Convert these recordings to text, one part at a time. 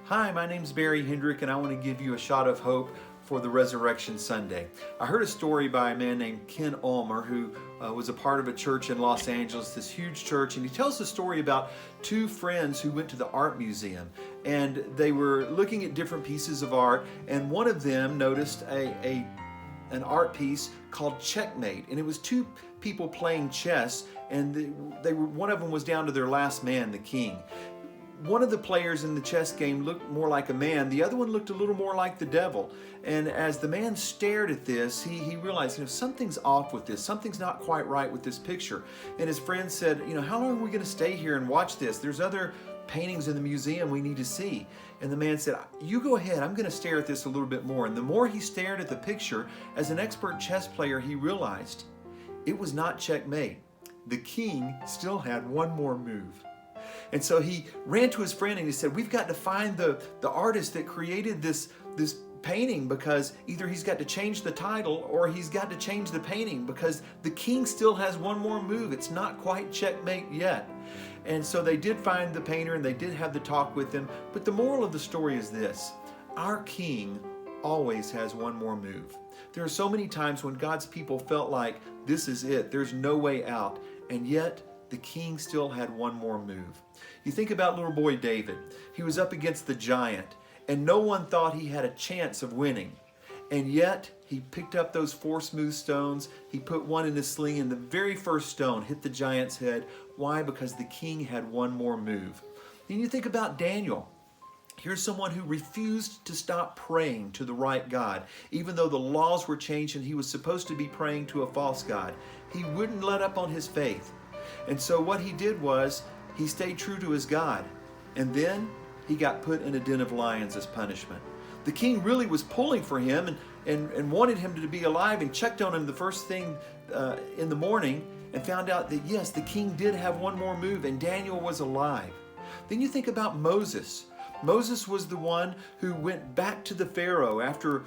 Hi, my name's Barry Hendrick, and I want to give you a shot of hope for the Resurrection Sunday. I heard a story by a man named Ken Ulmer who was a part of a church in Los Angeles, this huge church, and he tells the story about two friends who went to the art museum, and they were looking at different pieces of art, and one of them noticed an art piece called Checkmate, and it was two people playing chess, and one of them was down to their last man, the king. One of the players in the chess game looked more like a man, the other one looked a little more like the devil. And as the man stared at this, he realized, something's off with this, something's not quite right with this picture. And his friend said, how long are we going to stay here and watch this? There's other paintings in the museum we need to see. And the man said, you go ahead, I'm going to stare at this a little bit more. And the more he stared at the picture, as an expert chess player, he realized it was not checkmate. The king still had one more move. And so he ran to his friend and he said, we've got to find the artist that created this painting, because either he's got to change the title or he's got to change the painting, because the king still has one more move. It's not quite checkmate yet. And so they did find the painter and they did have the talk with him. But the moral of the story is this: our king always has one more move. There are so many times when God's people felt like this is it, there's no way out, and yet the king still had one more move. You think about little boy David. He was up against the giant, and no one thought he had a chance of winning. And yet, he picked up those 4 smooth stones, he put one in his sling, and the very first stone hit the giant's head. Why? Because the king had one more move. Then you think about Daniel. Here's someone who refused to stop praying to the right God. Even though the laws were changed and he was supposed to be praying to a false God, he wouldn't let up on his faith. And so what he did was, he stayed true to his God. And then he got put in a den of lions as punishment. The king really was pulling for him and wanted him to be alive, and checked on him the first thing in the morning and found out that yes, the king did have one more move and Daniel was alive. Then you think about Moses. Moses was the one who went back to the Pharaoh after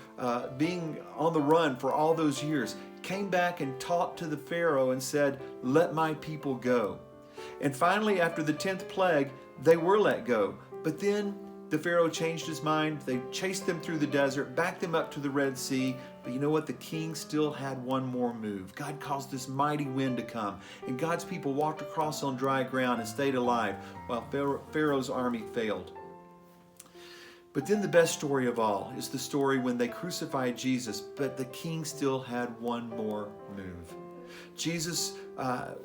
being on the run for all those years, came back and talked to the Pharaoh and said, let my people go. And finally, after the 10th plague, they were let go. But then the Pharaoh changed his mind. They chased them through the desert, backed them up to the Red Sea. But you know what? The king still had one more move. God caused this mighty wind to come, and God's people walked across on dry ground and stayed alive while Pharaoh's army failed. But then the best story of all is the story when they crucified Jesus, but the king still had one more move. Jesus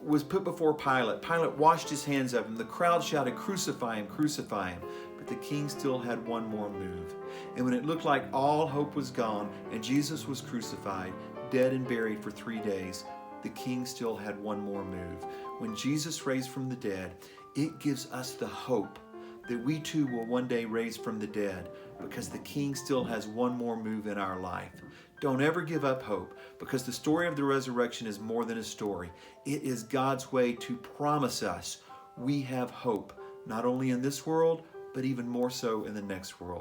was put before Pilate. Pilate washed his hands of him. The crowd shouted, crucify him, crucify him. But the king still had one more move. And when it looked like all hope was gone and Jesus was crucified, dead and buried for 3 days, the king still had one more move. When Jesus raised from the dead, it gives us the hope that we too will one day raise from the dead, because the king still has one more move in our life. Don't ever give up hope, because the story of the resurrection is more than a story. It is God's way to promise us we have hope, not only in this world, but even more so in the next world.